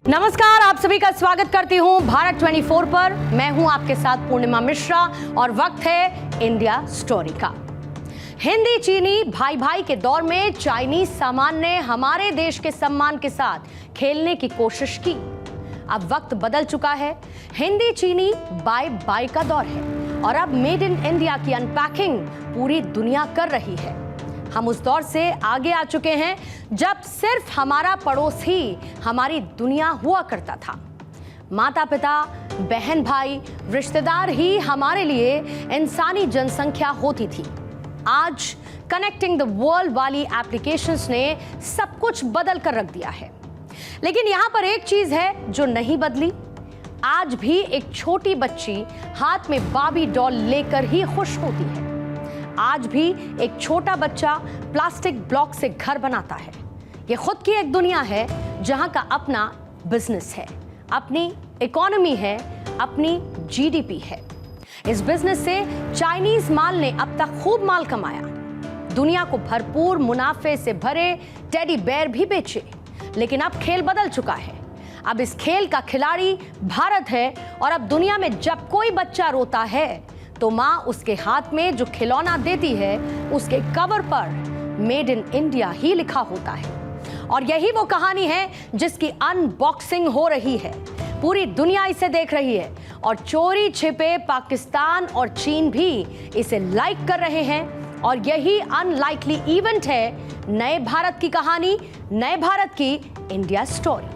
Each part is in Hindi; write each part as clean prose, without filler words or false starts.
नमस्कार, आप सभी का स्वागत करती हूं भारत 24 पर। मैं हूं आपके साथ पूर्णिमा मिश्रा और वक्त है इंडिया स्टोरी का। हिंदी चीनी भाई भाई के दौर में चाइनीज सामान ने हमारे देश के सम्मान के साथ खेलने की कोशिश की। अब वक्त बदल चुका है, हिंदी चीनी बाय बाय का दौर है और अब मेड इन इंडिया की अनपैकिंग पूरी दुनिया कर रही है। हम उस दौर से आगे आ चुके हैं जब सिर्फ हमारा पड़ोस ही हमारी दुनिया हुआ करता था। माता पिता, बहन भाई, रिश्तेदार ही हमारे लिए इंसानी जनसंख्या होती थी। आज कनेक्टिंग द वर्ल्ड वाली एप्लीकेशंस ने सब कुछ बदल कर रख दिया है। लेकिन यहां पर एक चीज है जो नहीं बदली। आज भी एक छोटी बच्ची हाथ में बार्बी डॉल लेकर ही खुश होती है। आज भी एक छोटा बच्चा प्लास्टिक ब्लॉक से घर बनाता है। ये खुद की एक दुनिया है जहां का अपना बिजनेस है, अपनी इकोनॉमी है, अपनी जीडीपी है। इस बिजनेस से चाइनीज माल ने अब तक खूब माल कमाया। दुनिया को भरपूर मुनाफे से भरे टेडी बेयर भी बेचे। लेकिन अब खेल बदल चुका है। अब इस खेल का खिलाड़ी भारत है और अब दुनिया में जब कोई बच्चा रोता है तो मां उसके हाथ में जो खिलौना देती है उसके कवर पर मेड इन इंडिया ही लिखा होता है। और यही वो कहानी है जिसकी अनबॉक्सिंग हो रही है। पूरी दुनिया इसे देख रही है और चोरी छिपे पाकिस्तान और चीन भी इसे लाइक कर रहे हैं। और यही अनलाइकली इवेंट है नए भारत की कहानी, नए भारत की इंडिया स्टोरी।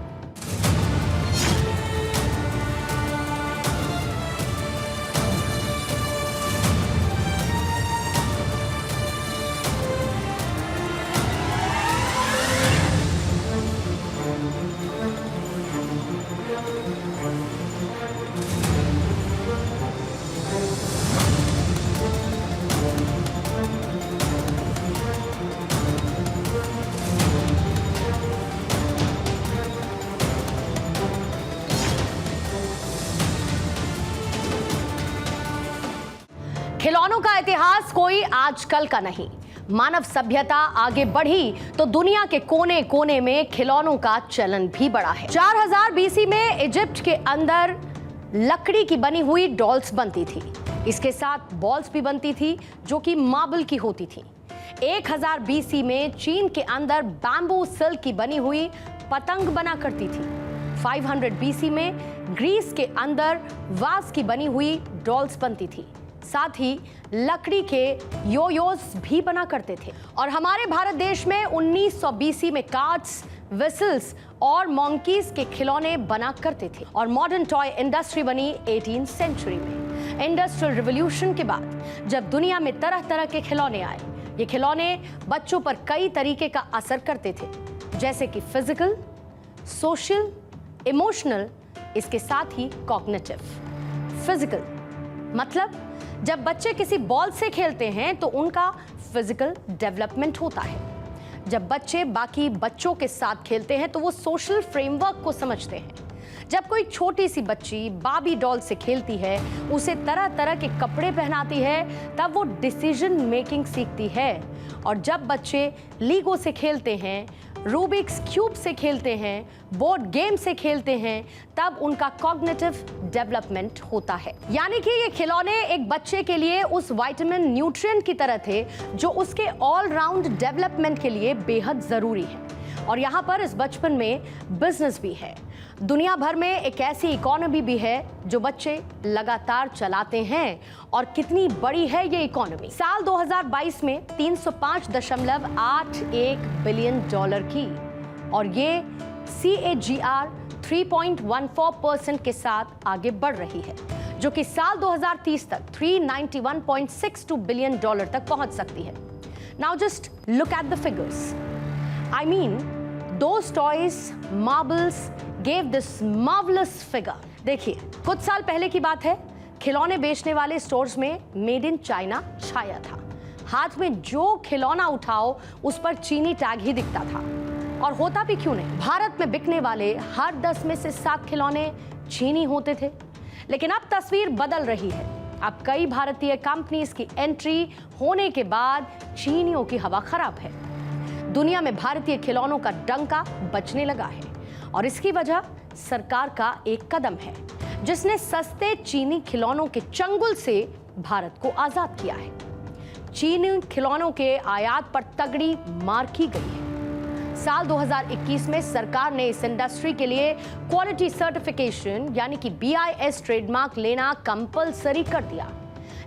खिलौनों का इतिहास कोई आजकल का नहीं। मानव सभ्यता आगे बढ़ी तो दुनिया के कोने कोने में खिलौनों का चलन भी बढ़ा है। 4000 बीसी में इजिप्ट के अंदर लकड़ी की बनी हुई डॉल्स बनती थी। इसके साथ बॉल्स भी बनती थी जो कि मार्बल की होती थी। 1000 बीसी में चीन के अंदर बैम्बू सिल्क की बनी हुई पतंग बना करती थी। 500 बीसी में ग्रीस के अंदर वास की बनी हुई डॉल्स बनती थी। साथ ही लकड़ी के योयोज भी बना करते थे। और हमारे भारत देश में 1900 बीसी में कार्ड्स, विसल्स और मॉन्कीज के खिलौने बना करते थे। और मॉडर्न टॉय इंडस्ट्री बनी 18वीं सेंचुरी में। इंडस्ट्रियल रिवॉल्यूशन के बाद जब दुनिया में तरह तरह के खिलौने आए, ये खिलौने बच्चों पर कई तरीके का असर करते थे, जैसे कि फिजिकल, सोशल, इमोशनल, इसके साथ ही कॉग्निटिव। फिजिकल मतलब जब बच्चे किसी बॉल से खेलते हैं तो उनका फिजिकल डेवलपमेंट होता है। जब बच्चे बाकी बच्चों के साथ खेलते हैं तो वो सोशल फ्रेमवर्क को समझते हैं। जब कोई छोटी सी बच्ची बार्बी डॉल से खेलती है, उसे तरह तरह के कपड़े पहनाती है, तब वो डिसीजन मेकिंग सीखती है। और जब बच्चे लीगो से खेलते हैं, रूबिक्स क्यूब से खेलते हैं, बोर्ड गेम से खेलते हैं, तब उनका कॉग्निटिव डेवलपमेंट होता है। यानी कि ये खिलौने एक बच्चे के लिए उस विटामिन न्यूट्रिएंट की तरह थे जो उसके ऑल राउंड डेवलपमेंट के लिए बेहद जरूरी है। और यहाँ पर इस बचपन में बिजनेस भी है। दुनिया भर में एक ऐसी इकोनॉमी भी है जो बच्चे लगातार चलाते हैं। और कितनी बड़ी है ये इकोनॉमी? साल 2022 में 305.81 बिलियन डॉलर की, और ये CAGR 3.14% के साथ आगे बढ़ रही है, जो कि साल 2030 तक 391.62 बिलियन डॉलर तक पहुंच सकती है। Now just look at the figures. I mean, those toys, marbles gave this marvelous figure. देखिए, कुछ साल पहले की बात है, खिलौने बेचने वाले स्टोर्स में मेड इन चाइना छाया था। हाथ में जो खिलौना उठाओ उस पर चीनी टैग ही दिखता था। और होता भी क्यों नहीं, भारत में बिकने वाले हर 10 में से 7 खिलौने चीनी होते थे। लेकिन अब तस्वीर बदल रही है। अब कई भारतीय कंपनीज की एंट्री होने के बाद चीनियों की हवा खराब है। दुनिया में भारतीय खिलौनों का डंका बजने लगा है और इसकी वजह सरकार का एक कदम है जिसने सस्ते चीनी खिलौनों के चंगुल से भारत को आजाद किया है। चीनी खिलौनों के आयात पर तगड़ी मार की गई है। साल 2021 में सरकार ने इस इंडस्ट्री के लिए क्वालिटी सर्टिफिकेशन यानी कि BIS ट्रेडमार्क लेना कंपलसरी कर दिया,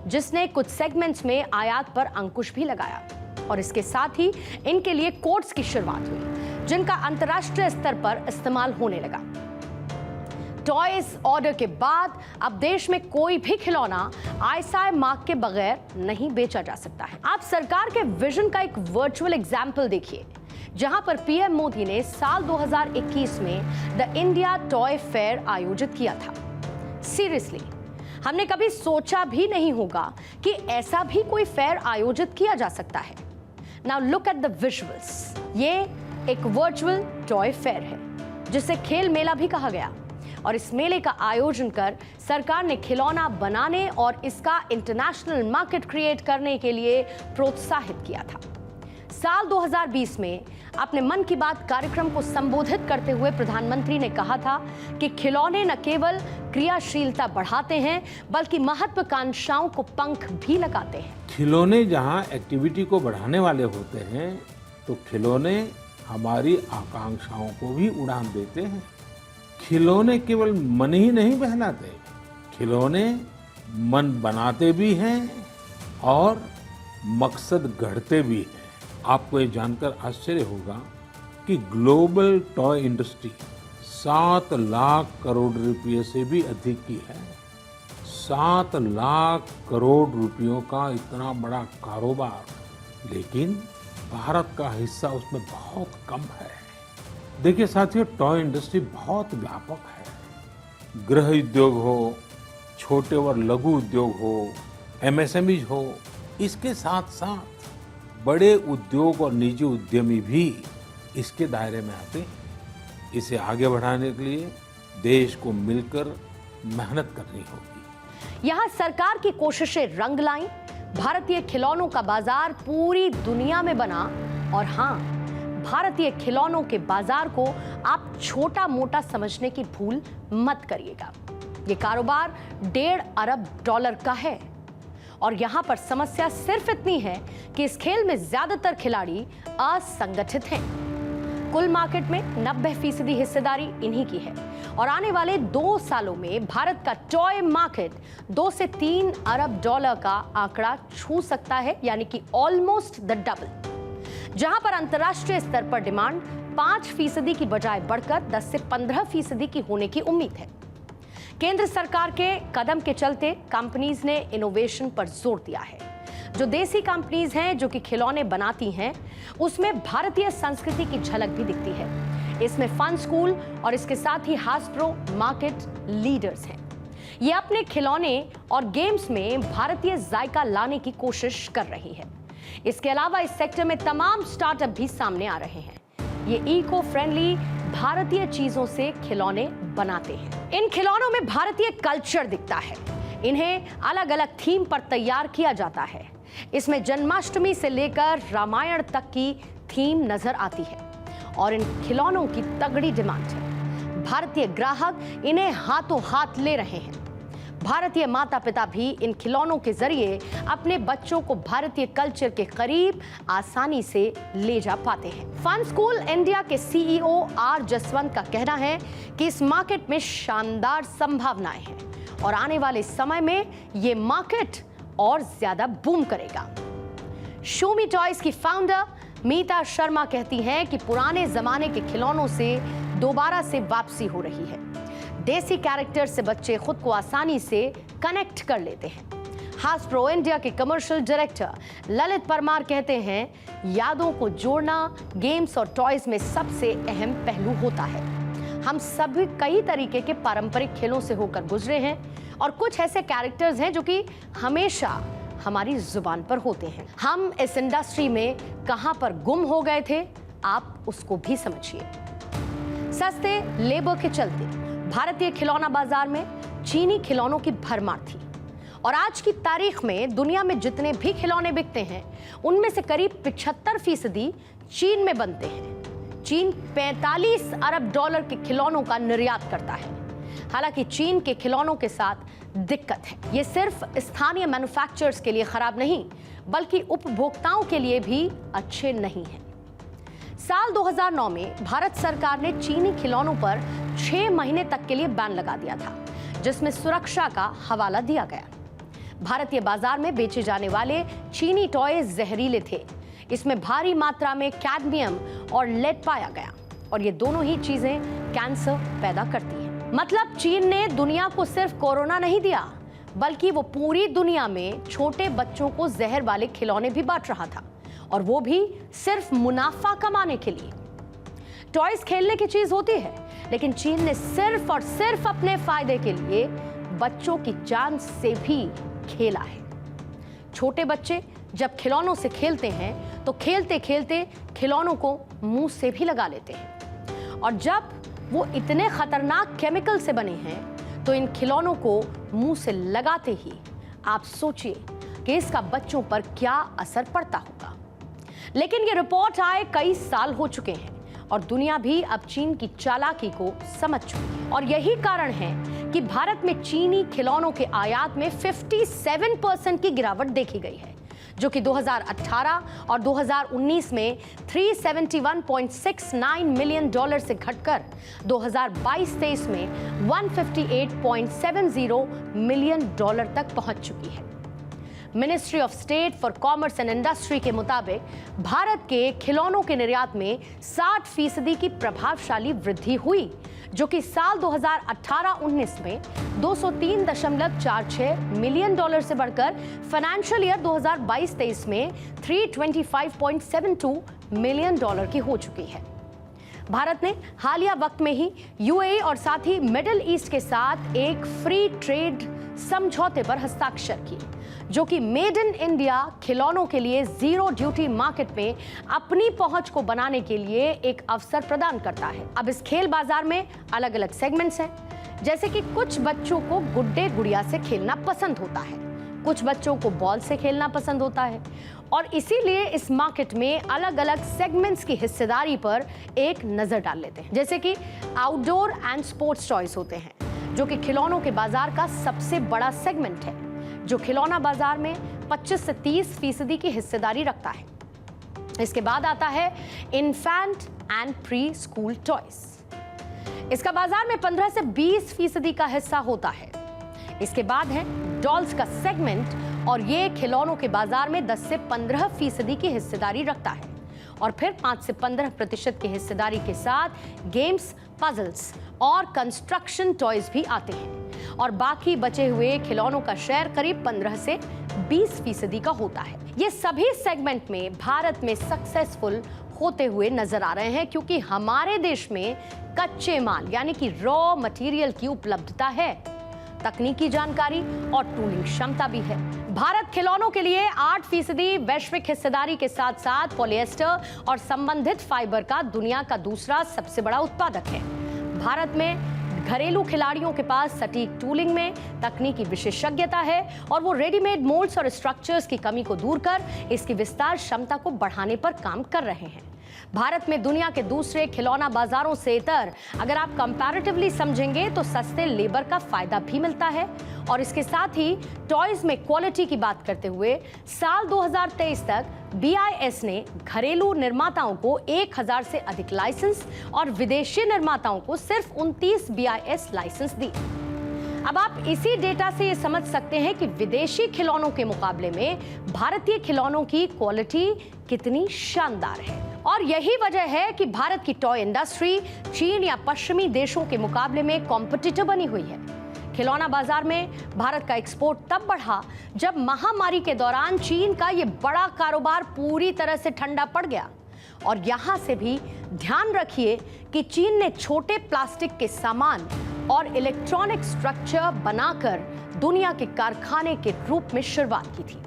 जिसने कुछ सेगमेंट्स में आयात पर अंकुश भी लगाया और इसके साथ ही इनके लिए कोड्स की शुरुआत हुई जिनका अंतर्राष्ट्रीय स्तर पर इस्तेमाल होने लगा। टॉयज ऑर्डर के बाद अब देश में कोई भी खिलौना ISI मार्क के बगैर नहीं बेचा जा सकता है। आप सरकार के विजन का एक वर्चुअल एग्जाम्पल देखिए, जहां पर PM मोदी ने साल 2021 में द इंडिया टॉय फेयर आयोजित किया था। सीरियसली, हमने कभी सोचा भी नहीं होगा कि ऐसा भी कोई फेयर आयोजित किया जा सकता है। Now look at the visuals. ये एक वर्चुअल टॉय फेयर है जिसे खेल मेला भी कहा गया और इस मेले का आयोजन कर सरकार ने खिलौना बनाने और इसका इंटरनेशनल मार्केट क्रिएट करने के लिए प्रोत्साहित किया था। साल 2020 में अपने मन की बात कार्यक्रम को संबोधित करते हुए प्रधानमंत्री ने कहा था कि खिलौने न केवल क्रियाशीलता बढ़ाते हैं बल्कि महत्वाकांक्षाओं को पंख भी लगाते हैं। खिलौने जहां एक्टिविटी को बढ़ाने वाले होते हैं तो खिलौने हमारी आकांक्षाओं को भी उड़ान देते हैं। खिलौने केवल मन ही नहीं बहलाते, खिलौने मन बनाते भी हैं और मकसद गढ़ते भी हैं। आपको ये जानकर आश्चर्य होगा कि global toy industry 7 lakh crore रुपए से भी अधिक की है। 7 लाख करोड़ रुपयों का इतना बड़ा कारोबार, लेकिन भारत का हिस्सा उसमें बहुत कम है। देखिए साथियों, टॉय इंडस्ट्री बहुत व्यापक है। गृह उद्योग हो, छोटे और लघु उद्योग हो, MSMEs हो, इसके साथ साथ बड़े उद्योग और निजी उद्यमी भी इसके दायरे में आते हैं। इसे आगे बढ़ाने के लिए देश को मिलकर मेहनत करनी होगी। यहाँ सरकार की कोशिशें रंग लाईं, भारतीय खिलौनों का बाजार पूरी दुनिया में बना। और हाँ, भारतीय खिलौनों के बाजार को आप छोटा मोटा समझने की भूल मत करिएगा। ये कारोबार $1.5 अरब का है और यहाँ पर समस्या सिर्फ इतनी है कि इस खेल में ज्यादातर खिलाड़ी असंगठित हैं। कुल मार्केट में 90% हिस्सेदारी इन्हीं की है और आने वाले 2 सालों में भारत का टॉय मार्केट $2 से $3 अरब का आंकड़ा छू सकता है, यानी कि ऑलमोस्ट द डबल। जहां पर अंतर्राष्ट्रीय स्तर पर डिमांड 5% की बजाय बढ़कर 10 से 15% की होने की उम्मीद है। केंद्र सरकार के कदम के चलते कंपनीज ने इनोवेशन पर जोर दिया है। जो देसी कंपनीज हैं जो कि खिलौने बनाती हैं, उसमें भारतीय संस्कृति की झलक भी दिखती है। इसमें फन स्कूल और इसके साथ ही हासप्रो मार्केट लीडर्स हैं। ये अपने खिलौने और गेम्स में भारतीय जायका लाने की कोशिश कर रही है। इसके अलावा इस सेक्टर में तमाम स्टार्टअप भी सामने आ रहे हैं। ये इको फ्रेंडली भारतीय चीजों से खिलौने बनाते हैं। इन खिलौनों में भारतीय कल्चर दिखता है। इन्हें अलग अलग थीम पर तैयार किया जाता है। इसमें जन्माष्टमी से लेकर रामायण तक की थीम नजर आती है और इन खिलौनों की तगड़ी डिमांड है। भारतीय ग्राहक इन्हें हाथों हाथ ले रहे हैं। भारतीय माता पिता भी इन खिलौनों के जरिए अपने बच्चों को भारतीय कल्चर के करीब आसानी से ले जा पाते हैं। फन स्कूल इंडिया के CEO R जसवंत का कहना है कि इस मार्केट में शानदार संभावनाएं हैं और आने वाले समय में ये मार्केट और ज्यादा बूम करेगा। शोमी टॉयज की फाउंडर मीता शर्मा कहती हैं कि पुराने जमाने के खिलौनों से दोबारा से वापसी हो रही है। देसी कैरेक्टर से बच्चे खुद को आसानी से कनेक्ट कर लेते हैं। हासप्रो इंडिया के कमर्शियल डायरेक्टर ललित परमार कहते हैं, यादों को जोड़ना गेम्स और टॉयज में सबसे अहम पहलू होता है। हम सभी कई तरीके के पारंपरिक खेलों से होकर गुजरे हैं और कुछ ऐसे कैरेक्टर्स हैं जो कि हमेशा हमारी जुबान पर होते हैं। हम इस इंडस्ट्री में कहां पर गुम हो गए थे, आप उसको भी समझिए। सस्ते लेबर के चलते भारतीय खिलौना बाजार में चीनी खिलौनों की भरमार थी और आज की तारीख में दुनिया में जितने भी खिलौने बिकते हैं उनमें से करीब 75% चीन में बनते हैं। चीन 45 अरब डॉलर के खिलौनों का निर्यात करता है। हालांकि चीन के खिलौनों के साथ दिक्कत है, ये सिर्फ स्थानीय मैन्युफैक्चरर्स के लिए खराब नहीं बल्कि उपभोक्ताओं के लिए भी अच्छे नहीं हैं। साल 2009 में भारत सरकार ने चीनी खिलौनों पर 6 महीने तक के लिए बैन लगा दिया था, जिसमें सुरक्षा का हवाला दिया गया। भारतीय बाजार में बेचे जाने वाले चीनी टॉय जहरीले थे। इसमें भारी मात्रा में कैडमियम और लेड पाया गया और ये दोनों ही चीजें कैंसर पैदा करती हैं। मतलब चीन ने दुनिया को सिर्फ कोरोना नहीं दिया बल्कि वो पूरी दुनिया में छोटे बच्चों को जहर वाले खिलौने भी बांट रहा था, और वो भी सिर्फ मुनाफा कमाने के लिए। टॉयज खेलने की चीज होती है, लेकिन चीन ने सिर्फ और सिर्फ अपने फायदे के लिए बच्चों की जान से भी खेला है। छोटे बच्चे जब खिलौनों से खेलते हैं तो खेलते खेलते खिलौनों को मुंह से भी लगा लेते हैं, और जब वो इतने खतरनाक केमिकल से बने हैं तो इन खिलौनों को मुंह से लगाते ही आप सोचिए कि इसका बच्चों पर क्या असर पड़ता होगा। लेकिन ये रिपोर्ट आए कई साल हो चुके हैं और दुनिया भी अब चीन की चालाकी को समझ चुकी है, और यही कारण है कि भारत में चीनी खिलौनों के आयात में 57% की गिरावट देखी गई है, जो कि 2018 और 2019 में 371.69 मिलियन डॉलर से घटकर 2022-23 में 158.70 मिलियन डॉलर तक पहुंच चुकी है। Ministry of state for commerce and industry के मुताबिक भारत के खिलौनों के निर्यात में 60% की प्रभावशाली वृद्धि हुई, जो कि साल 2018-19 में 203.46 मिलियन डॉलर से बढ़कर फाइनेंशियल ईयर 2022-23 में 325.72 मिलियन डॉलर की हो चुकी है। भारत ने हालिया वक्त में ही यूएई और साथ ही मिडिल ईस्ट के साथ एक फ्री ट्रेड समझौते पर हस्ताक्षर किए, जो कि मेड इन इंडिया खिलौनों के लिए जीरो ड्यूटी मार्केट में अपनी पहुंच को बनाने के लिए एक अवसर प्रदान करता है। अब इस खेल बाजार में अलग अलग सेगमेंट्स हैं, जैसे कि कुछ बच्चों को गुड्डे गुड़िया से खेलना पसंद होता है, कुछ बच्चों को बॉल से खेलना पसंद होता है, और इसीलिए इस मार्केट में अलग अलग सेगमेंट्स की हिस्सेदारी पर एक नजर डाल लेते हैं। जैसे कि आउटडोर एंड स्पोर्ट्स टॉयज होते हैं, जो कि खिलौनों के बाजार का सबसे बड़ा सेगमेंट है, जो खिलौना बाजार में 25 से 30% की हिस्सेदारी रखता है। इसके बाद आता है infant and pre school toys. इसका बाजार में 15 से 20% का हिस्सा होता है। इसके बाद है डॉल्स का सेगमेंट, और ये खिलौनों के बाजार में 10 से 15% की हिस्सेदारी रखता है, और फिर 5 से 15% की हिस्सेदारी के साथ गेम्स, पजल्स और कंस्ट्रक्शन टॉयज भी आते हैं, और बाकी बचे हुए खिलौनों का शेयर करीब 15 से 20% का होता है। ये सभी सेगमेंट में भारत में सक्सेसफुल होते हुए नजर आ रहे हैं, क्योंकि हमारे देश में कच्चे माल यानी कि रॉ मटेरियल की उपलब्धता है, तकनीकी जानकारी और टूलिंग क्षमता भी है। भारत खिलौनों के लिए 8% वैश्विक हिस्सेदारी के साथ साथ पॉलिएस्टर और संबंधित फाइबर का दुनिया का दूसरा सबसे बड़ा उत्पादक है। भारत में घरेलू खिलाड़ियों के पास सटीक टूलिंग में तकनीकी विशेषज्ञता है, और वो रेडीमेड मोल्ड्स और स्ट्रक्चर्स की कमी को दूर कर इसकी विस्तार क्षमता को बढ़ाने पर काम कर रहे हैं। भारत में दुनिया के दूसरे खिलौना बाजारों से इतर अगर आप कंपैरेटिवली समझेंगे तो सस्ते लेबर का फायदा भी मिलता है, और इसके साथ ही टॉयज में क्वालिटी की बात करते हुए साल 2023 तक BIS ने घरेलू निर्माताओं को 1000 से अधिक लाइसेंस और विदेशी निर्माताओं को सिर्फ 29 BIS लाइसेंस दी। अब आप इसी डेटा से ये समझ सकते हैं कि विदेशी खिलौनों के मुकाबले में भारतीय खिलौनों की क्वालिटी कितनी शानदार है, और यही वजह है कि भारत की टॉय इंडस्ट्री चीन या पश्चिमी देशों के मुकाबले में कॉम्पिटिटिव बनी हुई है। खिलौना बाजार में भारत का एक्सपोर्ट तब बढ़ा जब महामारी के दौरान चीन का ये बड़ा कारोबार पूरी तरह से ठंडा पड़ गया, और यहां से भी ध्यान रखिए कि चीन ने छोटे प्लास्टिक के सामान और इलेक्ट्रॉनिक स्ट्रक्चर बनाकर दुनिया के कारखाने के रूप में शुरुआत की थी,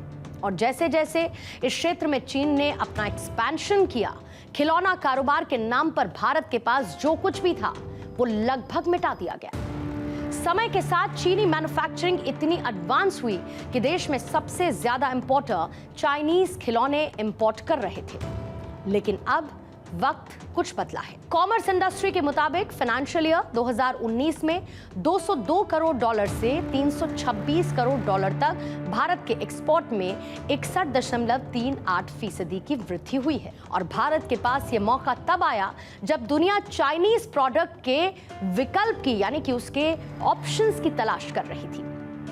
और जैसे जैसे इस क्षेत्र में चीन ने अपना एक्सपेंशन किया, खिलौना कारोबार के नाम पर भारत के पास जो कुछ भी था वो लगभग मिटा दिया गया। समय के साथ चीनी मैन्युफैक्चरिंग इतनी एडवांस हुई कि देश में सबसे ज्यादा इंपोर्टर चाइनीज खिलौने इंपोर्ट कर रहे थे, लेकिन अब वक्त कुछ बदला है। कॉमर्स इंडस्ट्री के मुताबिक फाइनेंशियल ईयर 2019 में 202 करोड़ डॉलर से 326 करोड़ डॉलर तक भारत के एक्सपोर्ट में 61.38% की वृद्धि हुई है। और भारत के पास ये मौका तब आया जब दुनिया चाइनीज प्रोडक्ट के विकल्प की यानी कि उसके ऑप्शंस की तलाश कर रही थी।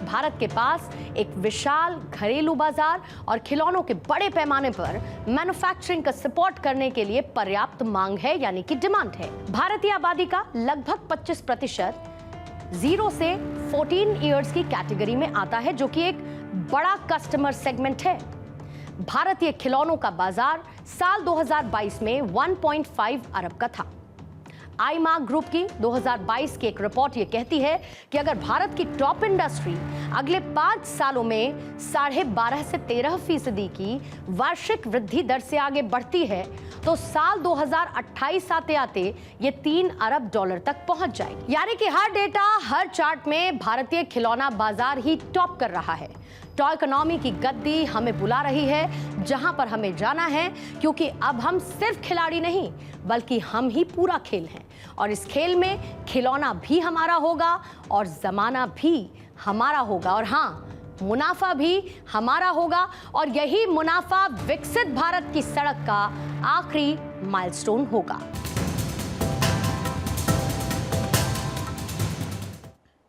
भारत के पास एक विशाल घरेलू बाजार और खिलौनों के बड़े पैमाने पर मैन्युफैक्चरिंग का सपोर्ट करने के लिए पर्याप्त मांग है यानी कि डिमांड है। भारतीय आबादी का लगभग 25% 0 से 14 इयर्स की कैटेगरी में आता है, जो कि एक बड़ा कस्टमर सेगमेंट है। भारतीय खिलौनों का बाजार साल 2022 में 1.5 अरब का था। आईमार्क ग्रुप की 2022 की एक रिपोर्ट ये कहती है कि अगर भारत की टॉप इंडस्ट्री अगले 5 सालों में 12.5 से 13% की वार्षिक वृद्धि दर से आगे बढ़ती है तो साल 2028 आते आते ये 3 अरब डॉलर तक पहुंच जाएगी। यानी कि हर डेटा, हर चार्ट में भारतीय खिलौना बाजार ही टॉप कर रहा है। टॉय इकोनॉमी की गद्दी हमें बुला रही है, जहां पर हमें जाना है, क्योंकि अब हम सिर्फ खिलाड़ी नहीं बल्कि हम ही पूरा खेल हैं। और इस खेल में खिलौना भी हमारा होगा और जमाना भी हमारा होगा, और हाँ, मुनाफा भी हमारा होगा। और यही मुनाफा विकसित भारत की सड़क का आखिरी माइलस्टोन होगा।